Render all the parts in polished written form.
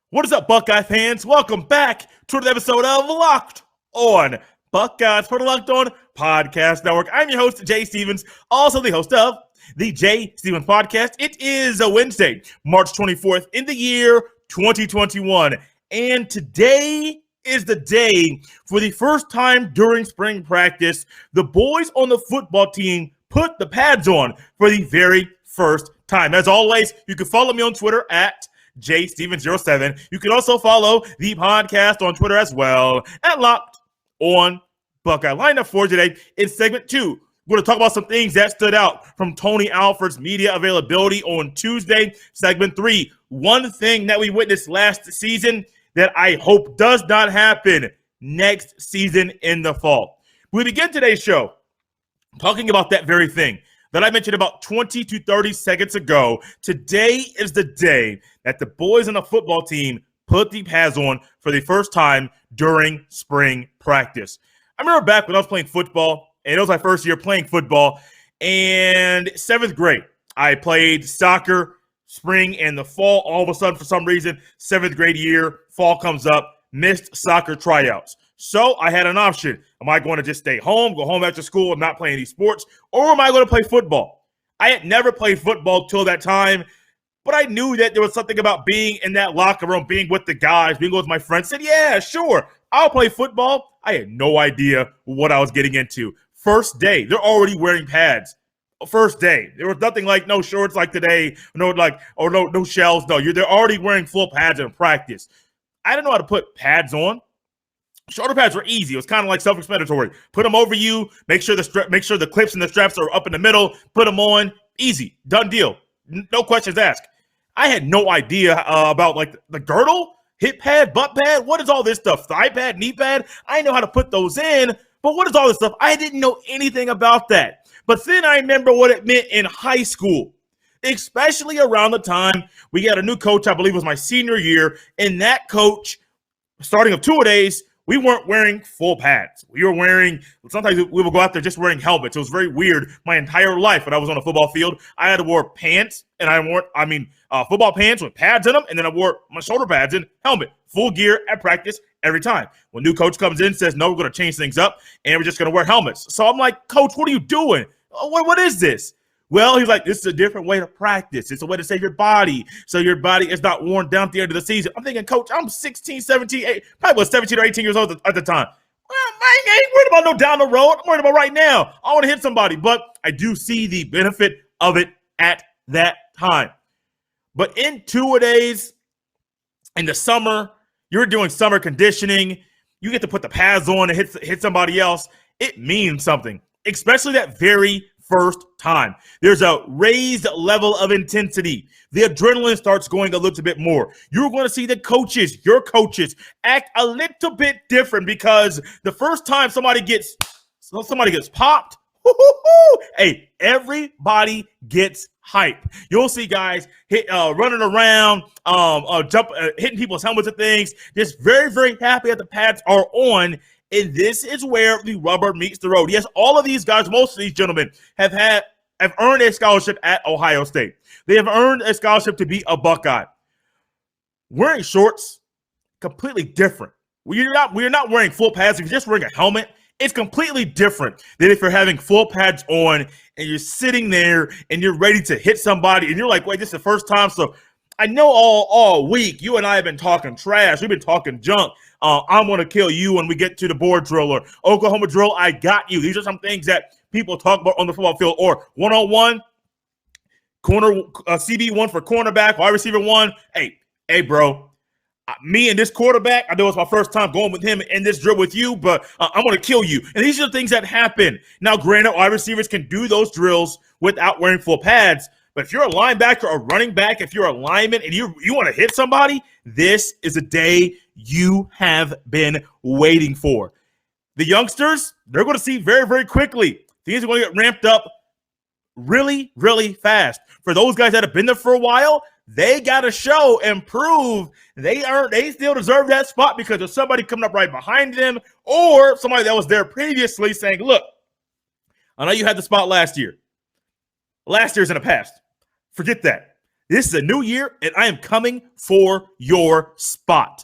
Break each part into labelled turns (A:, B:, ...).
A: What is up, Buckeye fans? Welcome back to another episode of Locked On Buckeyes for the Locked On Podcast Network. I'm your host, Jay Stevens, also the host of the Jay Stevens Podcast. It is a Wednesday, March 24th in the year 2021, and today is the day for the first time during spring practice, the boys on the football team put the pads on for the very first time. As always, you can follow me on Twitter at JStevens07. You can also follow the podcast on Twitter as well at Locked On Buckeye. Lineup for today in segment 2. We're going to talk about some things that stood out from Tony Alford's media availability on Tuesday. Segment 3, one thing that we witnessed last season that I hope does not happen next season in the fall. We begin today's show talking about that very thing that I mentioned about 20 to 30 seconds ago. Today is the day that the boys on the football team put the pads on for the first time during spring practice. I remember back when I was playing football, and it was my first year playing football, and 7th grade. I played soccer spring and the fall. All of a sudden, for some reason, 7th grade year, fall comes up, missed soccer tryouts. So I had an option. Am I going to just stay home, go home after school and not play any sports, or am I going to play football? I had never played football till that time, but I knew that there was something about being in that locker room, being with the guys, being with my friends. I said, yeah, sure, I'll play football. I had no idea what I was getting into. First day, they're already wearing pads. First day, there was nothing like no shorts like today, no shells. No, they're already wearing full pads in practice. I didn't know how to put pads on. Shoulder pads were easy. It was kind of like self-explanatory. Put them over you. Make sure the clips and the straps are up in the middle. Put them on. Easy. Done deal. No questions asked. I had no idea about like the girdle, hip pad, butt pad. What is all this stuff? Thigh pad, knee pad. I know how to put those in, but what is all this stuff? I didn't know anything about that. But then I remember what it meant in high school, especially around the time we got a new coach. I believe it was my senior year, and that coach, starting of two-a-days, we weren't wearing full pads. We were wearing, sometimes we would go out there just wearing helmets. It was very weird. My entire life when I was on a football field, I had to wear pants, and football pants with pads in them, and then I wore my shoulder pads and helmet. Full gear at practice every time. When new coach comes in, says, no, we're going to change things up, and we're just going to wear helmets. So I'm like, Coach, what are you doing? What is this? Well, he's like, this is a different way to practice. It's a way to save your body so your body is not worn down at the end of the season. I'm thinking, Coach, I'm 16, 17, probably was 17 or 18 years old at the time. Well, I ain't worried about no down the road. I'm worried about right now. I want to hit somebody, but I do see the benefit of it at that time. But in two-a-days, in the summer, you're doing summer conditioning. You get to put the pads on and hit somebody else. It means something, especially that very first time. There's a raised level of intensity. The adrenaline starts going a little bit more. You're going to see your coaches act a little bit different because the first time somebody gets popped, hey, everybody gets hype. You'll see guys running around, hitting people's helmets and things, just very, very happy that the pads are on. And this is where the rubber meets the road. Yes, all of these guys, most of these gentlemen have earned a scholarship at Ohio State. They have earned a scholarship to be a Buckeye. Wearing shorts, completely different. We're not wearing full pads. If you're just wearing a helmet, it's completely different than if you're having full pads on and you're sitting there and you're ready to hit somebody and you're like, wait, this is the first time. So I know all week you and I have been talking trash. We've been talking junk. I'm going to kill you when we get to the board drill or Oklahoma drill. I got you. These are some things that people talk about on the football field or one-on-one, corner CB1 for cornerback, wide receiver 1. Hey, bro, me and this quarterback, I know it's my first time going with him in this drill with you, but I'm going to kill you. And these are the things that happen. Now, granted, wide receivers can do those drills without wearing full pads. But if you're a linebacker or running back, if you're a lineman and you want to hit somebody, this is a day you have been waiting for. The youngsters, they're going to see very, very quickly. Things are going to get ramped up really, really fast. For those guys that have been there for a while, they got to show and prove they still deserve that spot because there's somebody coming up right behind them or somebody that was there previously saying, look, I know you had the spot last year. Last year's in the past. Forget that. This is a new year, and I am coming for your spot.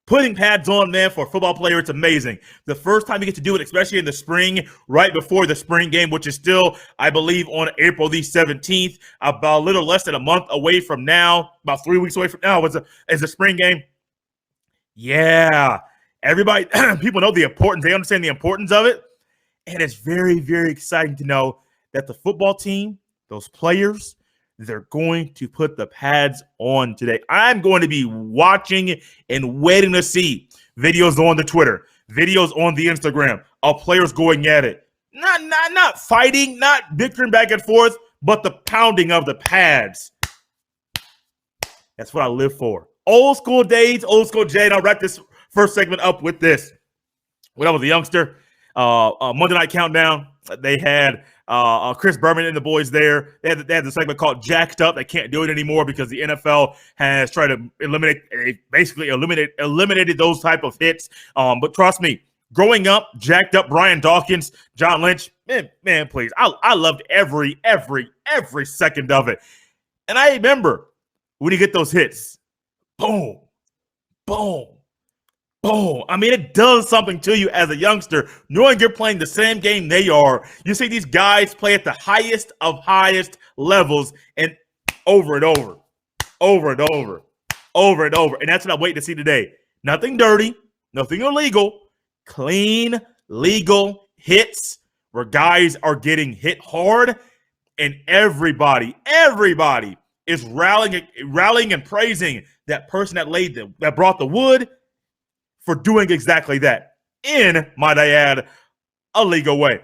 A: Putting pads on, man, for a football player, it's amazing. The first time you get to do it, especially in the spring, right before the spring game, which is still, I believe, on April the 17th, about a little less than a month away from now, about 3 weeks away from now is the spring game. Yeah, everybody, people know the importance. They understand the importance of it. And it's very, very exciting to know that the football team, those players, they're going to put the pads on today. I'm going to be watching and waiting to see videos on the Twitter, videos on the Instagram of players going at it. Not fighting, not bickering back and forth, but the pounding of the pads. That's what I live for. Old school days, old school Jay. And I'll wrap this first segment up with this. When I was a youngster, Monday Night Countdown, they had Chris Berman and the boys there. They had the segment called Jacked Up. They can't do it anymore because the NFL has tried to eliminated those type of hits. But trust me, growing up, Jacked Up, Brian Dawkins, John Lynch, man, please. I loved every second of it. And I remember when you get those hits, boom, boom, boom. I mean, it does something to you as a youngster, knowing you're playing the same game they are. You see these guys play at the highest of highest levels and over and over, over and over, over and over. And that's what I'm waiting to see today. Nothing dirty, nothing illegal, clean, legal hits where guys are getting hit hard, and everybody is rallying and praising that person that brought the wood for doing exactly that in, might I add, a legal way.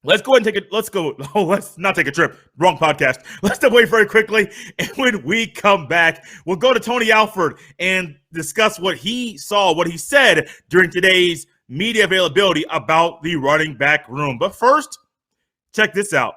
A: Let's go ahead and let's not take a trip. Wrong podcast. Let's step away very quickly. And when we come back, we'll go to Tony Alford and discuss what he saw, what he said during today's media availability about the running back room. But first, check this out.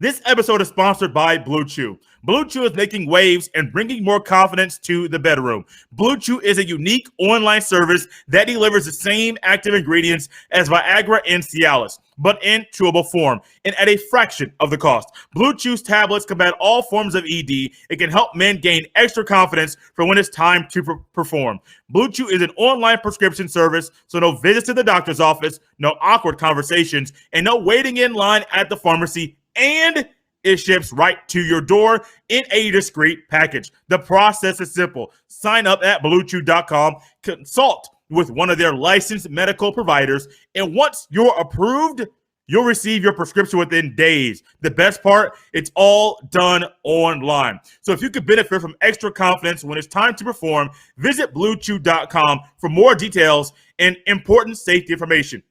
A: This episode is sponsored by Blue Chew. Blue Chew is making waves and bringing more confidence to the bedroom. Blue Chew is a unique online service that delivers the same active ingredients as Viagra and Cialis, but in chewable form and at a fraction of the cost. Blue Chew's tablets combat all forms of ED. It can help men gain extra confidence for when it's time to perform. Blue Chew is an online prescription service, so no visits to the doctor's office, no awkward conversations, and no waiting in line at the pharmacy. And it ships right to your door in a discreet package. The process is simple. Sign up at BlueChew.com, consult with one of their licensed medical providers, and once you're approved, you'll receive your prescription within days. The best part, it's all done online. So if you could benefit from extra confidence when it's time to perform, visit BlueChew.com for more details and important safety information.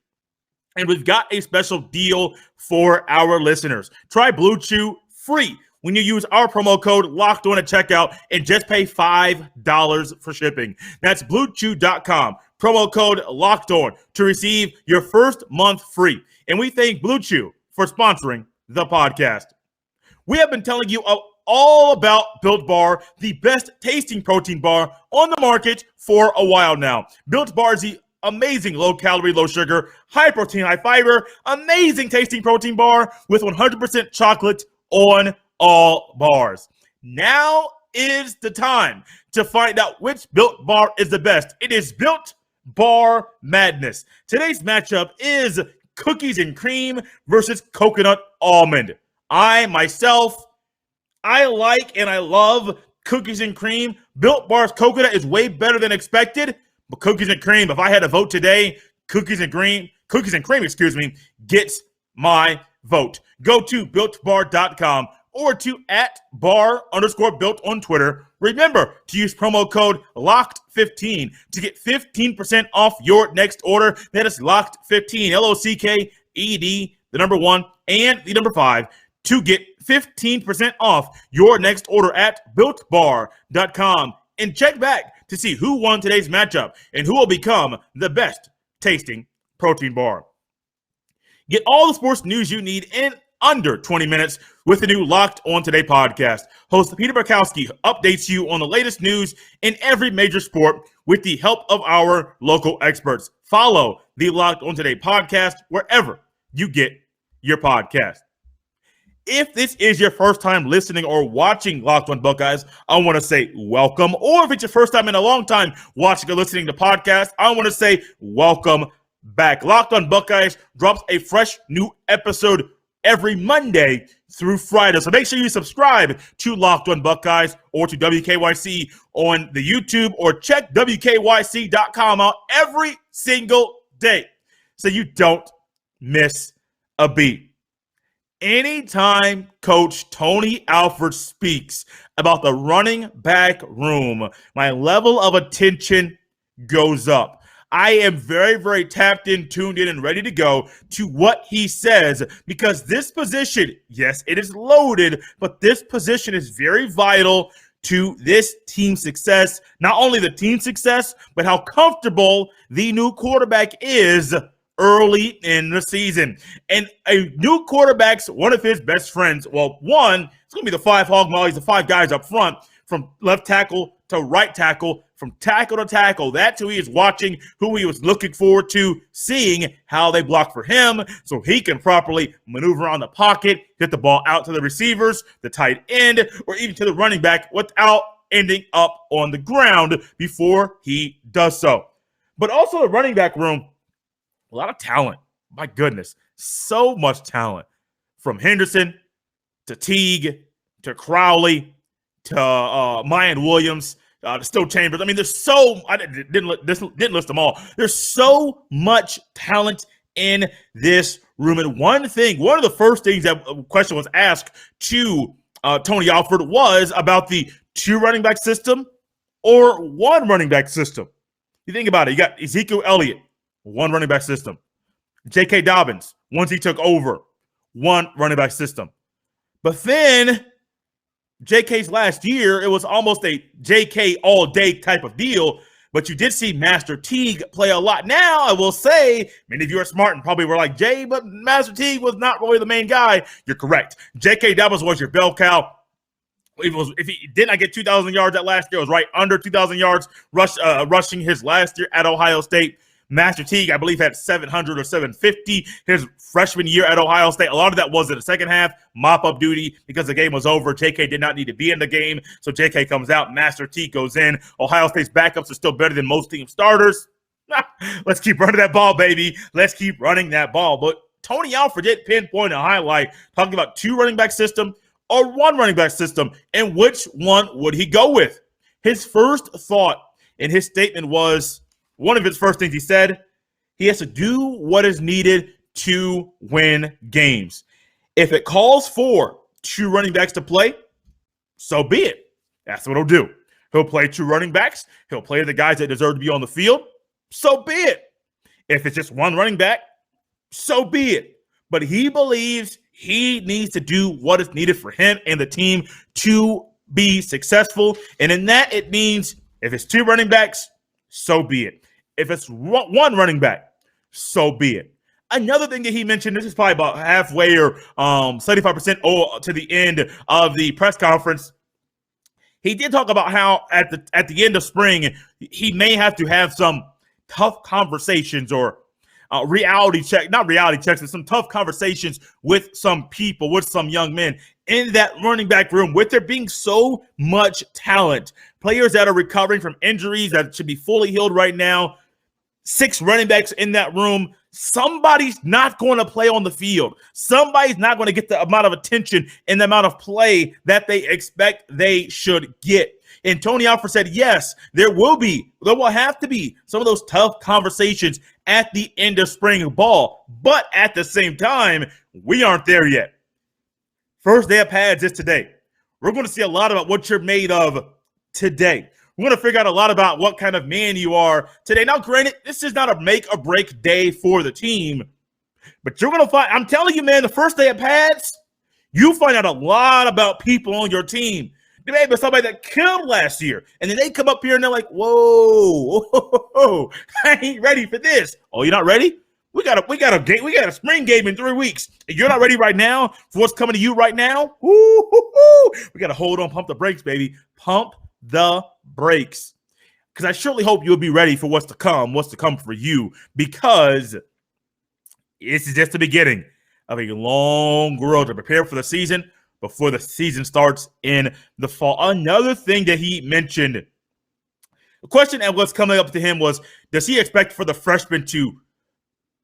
A: And we've got a special deal for our listeners. Try Blue Chew free when you use our promo code Locked On at checkout and just pay $5 for shipping. That's BlueChew.com, promo code Locked On to receive your first month free. And we thank Blue Chew for sponsoring the podcast. We have been telling you all about Built Bar, the best tasting protein bar on the market for a while now. Built Bar is the amazing low calorie, low sugar, high protein, high fiber, amazing tasting protein bar with 100% chocolate on all bars. Now is the time to find out which Built Bar is the best. It is Built Bar Madness. Today's matchup is cookies and cream versus coconut almond. I like and I love cookies and cream. Built Bar's coconut is way better than expected. But cookies and cream, if I had a vote today, cookies and cream, gets my vote. Go to BuiltBar.com or to @bar_built on Twitter. Remember to use promo code LOCKED15 to get 15% off your next order. That is LOCKED15, LOCKED, the number 1 and the number 5, to get 15% off your next order at BuiltBar.com. And check back to see who won today's matchup and who will become the best tasting protein bar. Get all the sports news you need in under 20 minutes with the new Locked On Today podcast. Host Peter Bukowski updates you on the latest news in every major sport with the help of our local experts. Follow the Locked On Today podcast wherever you get your podcast. If this is your first time listening or watching Locked On Buckeyes, I want to say welcome. Or if it's your first time in a long time watching or listening to podcasts, I want to say welcome back. Locked On Buckeyes drops a fresh new episode every Monday through Friday. So make sure you subscribe to Locked On Buckeyes or to WKYC on the YouTube, or check WKYC.com out every single day so you don't miss a beat. Anytime Coach Tony Alford speaks about the running back room, my level of attention goes up. I am very, very tapped in, tuned in, and ready to go to what he says, because this position, yes, it is loaded, but this position is very vital to this team's success. Not only the team's success, but how comfortable the new quarterback is early in the season. And a new quarterback's one of his best friends, well, one, it's going to be the five hog mollies, the five guys up front, from left tackle to right tackle, from tackle to tackle. That's who he is watching, who he was looking forward to seeing how they block for him so he can properly maneuver around the pocket, get the ball out to the receivers, the tight end, or even to the running back without ending up on the ground before he does so. But also the running back room, a lot of talent. My goodness, so much talent. From Henderson to Teague to Crawley to Mayan Williams to Still Chambers. I mean, there's so – I didn't list them all. There's so much talent in this room. And one of the first things that question was asked to Tony Alford was about the two running back system or one running back system. You think about it. You got Ezekiel Elliott, one running back system. J.K. Dobbins, once he took over, one running back system. But then J.K.'s last year, it was almost a J.K. all-day type of deal. But you did see Master Teague play a lot. Now, I will say, many of you are smart and probably were like, Jay, but Master Teague was not really the main guy. You're correct. J.K. Dobbins was your bell cow. If he did not get 2,000 yards that last year, it was right under 2,000 yards rushing his last year at Ohio State. Master Teague, I believe, had 700 or 750 his freshman year at Ohio State. A lot of that was in the second half, mop-up duty, because the game was over. J.K. did not need to be in the game, so J.K. comes out. Master Teague goes in. Ohio State's backups are still better than most team starters. Let's keep running that ball, baby. Let's keep running that ball. But Tony Alford did pinpoint and highlight, talking about two running back system or one running back system, and which one would he go with? His first thought in his statement was, one of his first things he said, he has to do what is needed to win games. If it calls for two running backs to play, so be it. That's what he'll do. He'll play two running backs. He'll play the guys that deserve to be on the field. So be it. If it's just one running back, so be it. But he believes he needs to do what is needed for him and the team to be successful. And in that, it means if it's two running backs, so be it. If it's one running back, so be it. Another thing that he mentioned, this is probably about halfway or 75% to the end of the press conference. He did talk about how at the end of spring, he may have to have some tough conversations or not reality checks, but some tough conversations with some people, with some young men in that running back room, with there being so much talent, players that are recovering from injuries that should be fully healed right now, 6 running backs in that room. Somebody's not going to play on the field. Somebody's not going to get the amount of attention and the amount of play that they expect they should get. And Tony Alford said, yes, there will have to be some of those tough conversations at the end of spring ball. But at the same time, we aren't there yet. First day of pads is today. We're going to see a lot about what you're made of today. We're going to figure out a lot about what kind of man you are today. Now, granted, this is not a make or break day for the team, but you're going to find, I'm telling you, man, the first day of pads, you find out a lot about people on your team. There may be somebody that killed last year, and then they come up here and they're like, whoa, I ain't ready for this. Oh, you're not ready? We got a spring game in 3 weeks. And you're not ready right now for what's coming to you right now? We got to hold on, pump the brakes, baby. Pump the brakes. Because I surely hope you'll be ready for what's to come for you, because this is just the beginning. of a long road to prepare for the season before the season starts in the fall. Another thing that he mentioned, the question and what's coming up to him was, does he expect for the freshmen to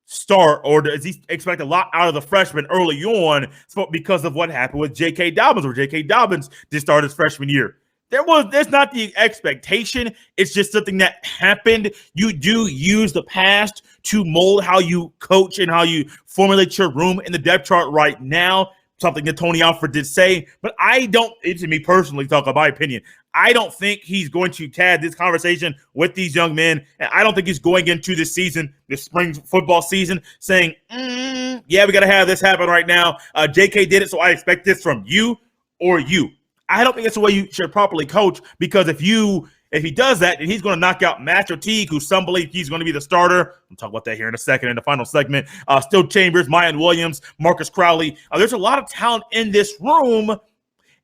A: start, or does he expect a lot out of the freshmen early on because of what happened with J.K. Dobbins, where J.K. Dobbins did start his freshman year? There's not the expectation. It's just something that happened. You do use the past to mold how you coach and how you formulate your room in the depth chart right now. Something that Tony Alford did say, but I don't, to me personally, talk about my opinion, I don't think he's going to have this conversation with these young men, and I don't think he's going into this season, this spring football season, saying, yeah, we got to have this happen right now. JK did it, so I expect this from you or you. I don't think that's the way you should properly coach, because if he does that, then he's going to knock out Master Teague, who some believe he's going to be the starter. We'll talk about that here in a second in the final segment. Still Chambers, Mayan Williams, Marcus Crawley. There's a lot of talent in this room.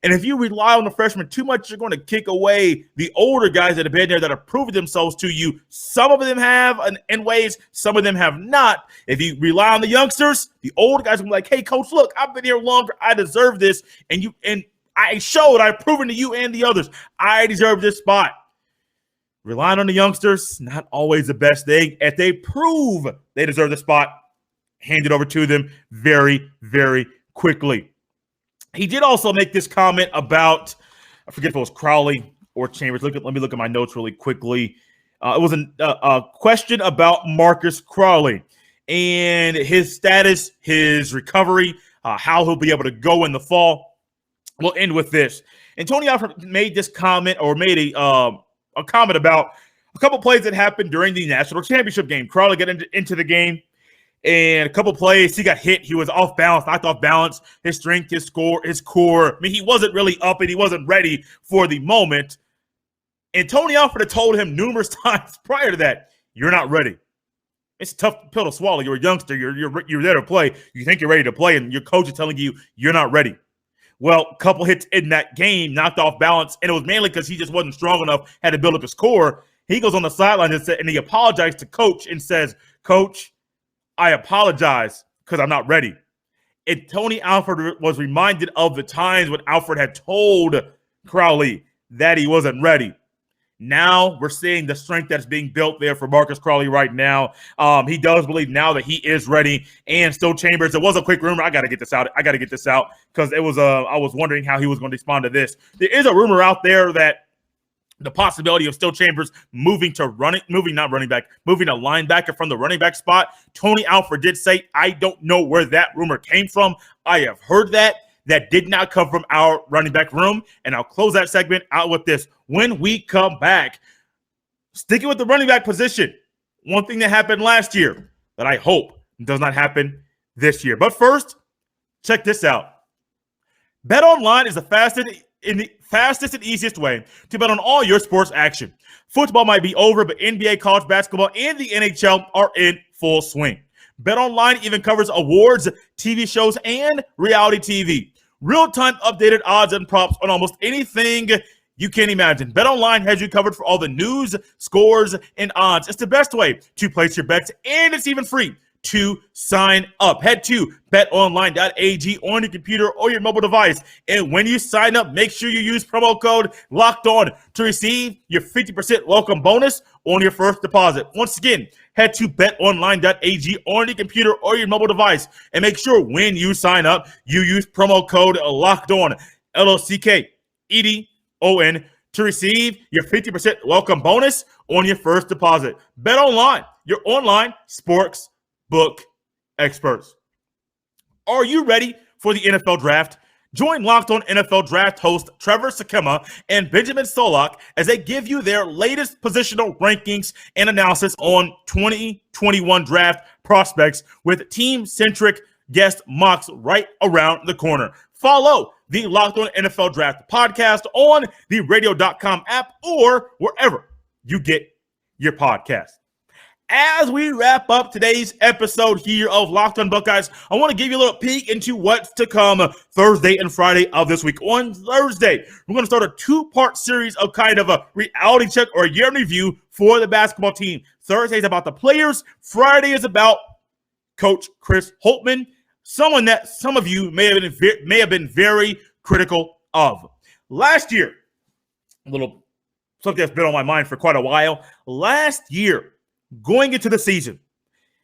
A: And if you rely on the freshmen too much, you're going to kick away the older guys that have been there, that have proven themselves to you. Some of them have in ways, some of them have not. If you rely on the youngsters, the older guys will be like, hey, coach, look, I've been here longer. I deserve this. And I showed, I've proven to you and the others, I deserve this spot. Relying on the youngsters, not always the best thing. If they prove they deserve the spot, hand it over to them very, very quickly. He did also make this comment about, I forget if it was Crawley or Chambers. Let me look at my notes really quickly. It was a question about Marcus Crawley and his status, his recovery, how he'll be able to go in the fall. We'll end with this. And Tony Alford made this comment, or made a comment about a couple plays that happened during the national championship game. Crawley got into the game, and a couple plays, he got hit. He was off balance, knocked off balance. His strength, his core. I mean, he wasn't really up and he wasn't ready for the moment. And Tony Alford had told him numerous times prior to that, you're not ready. It's a tough pill to swallow. You're a youngster. You're there to play. You think you're ready to play, and your coach is telling you you're not ready. Well, a couple hits in that game, knocked off balance, and it was mainly because he just wasn't strong enough, had to build up his core. He goes on the sideline and he apologized to Coach and says, Coach, I apologize because I'm not ready. And Tony Alford was reminded of the times when Alford had told Crawley that he wasn't ready. Now we're seeing the strength that's being built there for Marcus Crawley right now. He does believe now that he is ready. And still Chambers, it was a quick rumor. I got to get this out because it was I was wondering how he was going to respond to this. There is a rumor out there that the possibility of Still Chambers moving to linebacker from the running back spot. Tony Alford did say, I don't know where that rumor came from. I have heard that. That did not come from our running back room. And I'll close that segment out with this. When we come back, sticking with the running back position, one thing that happened last year that I hope does not happen this year. But first, check this out. BetOnline is the fastest and easiest way to bet on all your sports action. Football might be over, but NBA, college basketball, and the NHL are in full swing. BetOnline even covers awards, TV shows, and reality TV. Real-time updated odds and props on almost anything you can imagine. BetOnline has you covered for all the news, scores, and odds. It's the best way to place your bets, and it's even free to sign up. Head to betonline.ag on your computer or your mobile device. And when you sign up, make sure you use promo code LOCKEDON to receive your 50% welcome bonus on your first deposit. Once again, head to betonline.ag on your computer or your mobile device. And make sure when you sign up, you use promo code LOCKEDON, LOCKEDON, to receive your 50% welcome bonus on your first deposit. BetOnline, your online sports book experts. Are you ready for the NFL Draft? Join Locked On NFL Draft host Trevor Sakema and Benjamin Solak as they give you their latest positional rankings and analysis on 2021 draft prospects with team-centric guest mocks right around the corner. Follow the Locked On NFL Draft podcast on the radio.com app or wherever you get your podcast. As we wrap up today's episode here of Locked On Buckeyes, I want to give you a little peek into what's to come Thursday and Friday of this week. On Thursday, we're going to start a two-part series of kind of a reality check or a year in review for the basketball team. Thursday is about the players. Friday is about Coach Chris Holtmann. someone that some of you may have been very critical of. Last year, a little something that's been on my mind for quite a while. Last year, going into the season,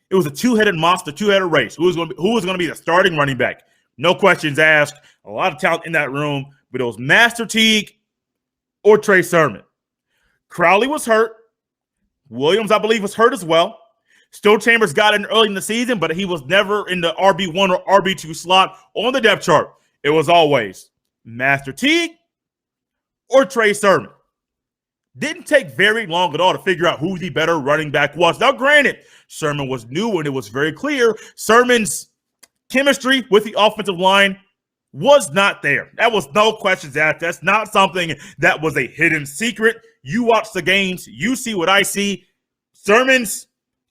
A: it was a two-headed monster, two-headed race. Who was going to be the starting running back? No questions asked. A lot of talent in that room, but it was Master Teague or Trey Sermon. Crawley was hurt. Williams, I believe, was hurt as well. Still Chambers got in early in the season, but he was never in the RB1 or RB2 slot on the depth chart. It was always Master Teague or Trey Sermon. Didn't take very long at all to figure out who the better running back was. Now, granted, Sermon was new and it was very clear. Sermon's chemistry with the offensive line was not there. That was no questions asked. That's not something that was a hidden secret. You watch the games, you see what I see. Sermon's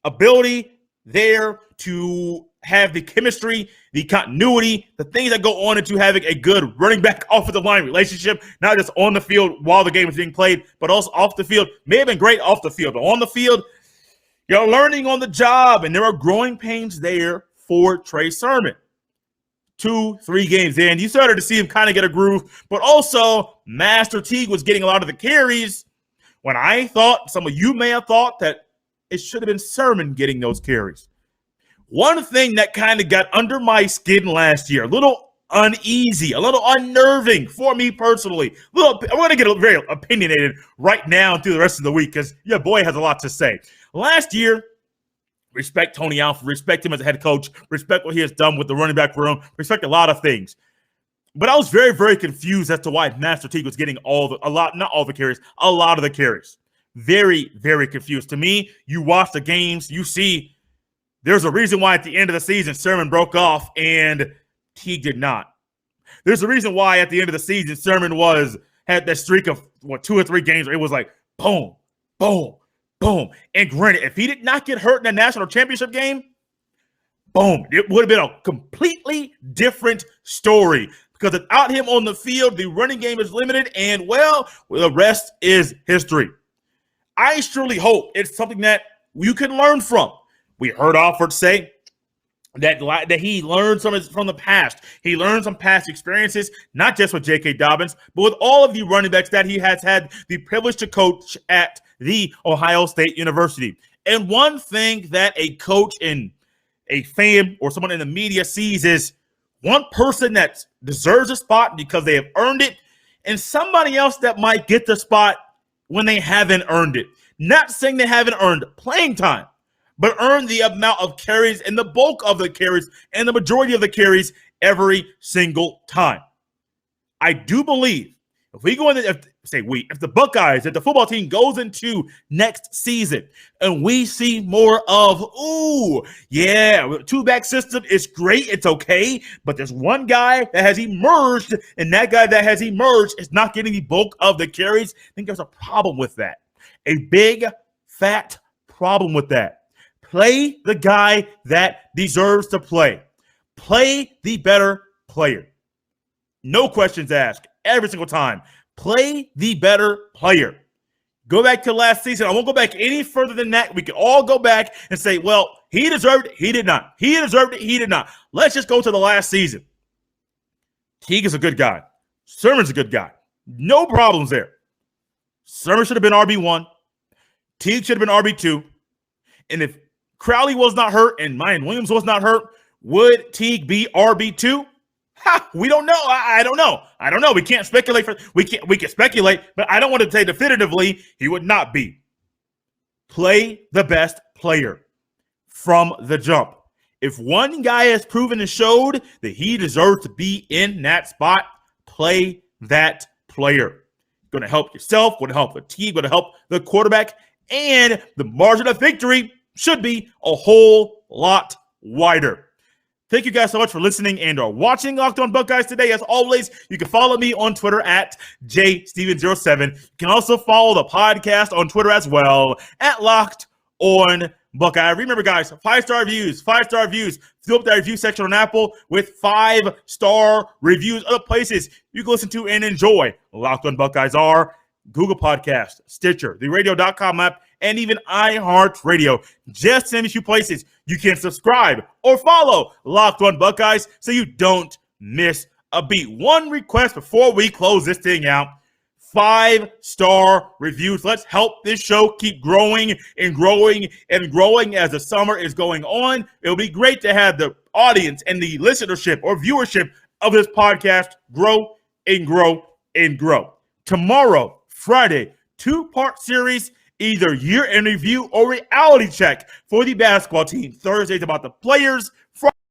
A: ability there to have the chemistry, the continuity, the things that go on into having a good running back offensive line relationship, not just on the field while the game is being played, but also off the field. May have been great off the field, but on the field, you're learning on the job, and there are growing pains there for Trey Sermon. 2-3 games in, you started to see him kind of get a groove, but also Master Teague was getting a lot of the carries when I thought, some of you may have thought that it should have been Sermon getting those carries. One thing that kind of got under my skin last year, a little uneasy, a little unnerving for me personally. I'm going to get very opinionated right now through the rest of the week because your boy has a lot to say. Last year, respect Tony Alford, respect him as a head coach, respect what he has done with the running back room, respect a lot of things. But I was very, very confused as to why Master Teague was getting a lot of the carries. Very, very confused. To me, you watch the games, you see there's a reason why at the end of the season, Sermon broke off and Teague did not. There's a reason why at the end of the season, Sermon had that streak of 2 or 3 games where it was like boom, boom, boom. And granted, if he did not get hurt in the national championship game, boom, it would have been a completely different story. Because without him on the field, the running game is limited, and well, the rest is history. I truly hope it's something that you can learn from. We heard Alford say that he learned from the past. He learned some past experiences, not just with J.K. Dobbins, but with all of the running backs that he has had the privilege to coach at the Ohio State University. And one thing that a coach and a fan or someone in the media sees is one person that deserves a spot because they have earned it, and somebody else that might get the spot when they haven't earned it. Not saying they haven't earned playing time, but earned the amount of carries and the bulk of the carries and the majority of the carries every single time. I do believe if we go in, if the Buckeyes, if the football team goes into next season and we see more of, 2-back system is great, it's okay, but there's one guy that has emerged, and that guy that has emerged is not getting the bulk of the carries. I think there's a problem with that. A big, fat problem with that. Play the guy that deserves to play. Play the better player. No questions asked. Every single time. Play the better player. Go back to last season. I won't go back any further than that. We can all go back and say, well, he deserved it. He did not. He deserved it. He did not. Let's just go to the last season. Teague is a good guy. Sermon's a good guy. No problems there. Sermon should have been RB1. Teague should have been RB2. And if Crawley was not hurt and Mayan Williams was not hurt, would Teague be RB2? We don't know. I don't know. We can't speculate. We can speculate, but I don't want to say definitively he would not be. Play the best player from the jump. If one guy has proven and showed that he deserves to be in that spot, play that player. Going to help yourself, going to help the team, going to help the quarterback, and the margin of victory should be a whole lot wider. Thank you guys so much for listening and or watching Locked On Buckeyes today. As always, you can follow me on Twitter at jsteven07. You can also follow the podcast on Twitter as well at Locked On Buckeye. Remember, guys, 5-star reviews. Fill up that review section on Apple with 5-star reviews. Other places you can listen to and enjoy Locked On Buckeyes are Google Podcast, Stitcher, the radio.com app, and even iHeartRadio. Just send me a few places you can subscribe or follow Locked On Buckeyes so you don't miss a beat. One request before we close this thing out: 5-star reviews. Let's help this show keep growing and growing and growing as the summer is going on. It'll be great to have the audience and the listenership or viewership of this podcast grow and grow and grow. Tomorrow, Friday, 2-part series, either year in review or reality check for the basketball team. Thursday's about the players.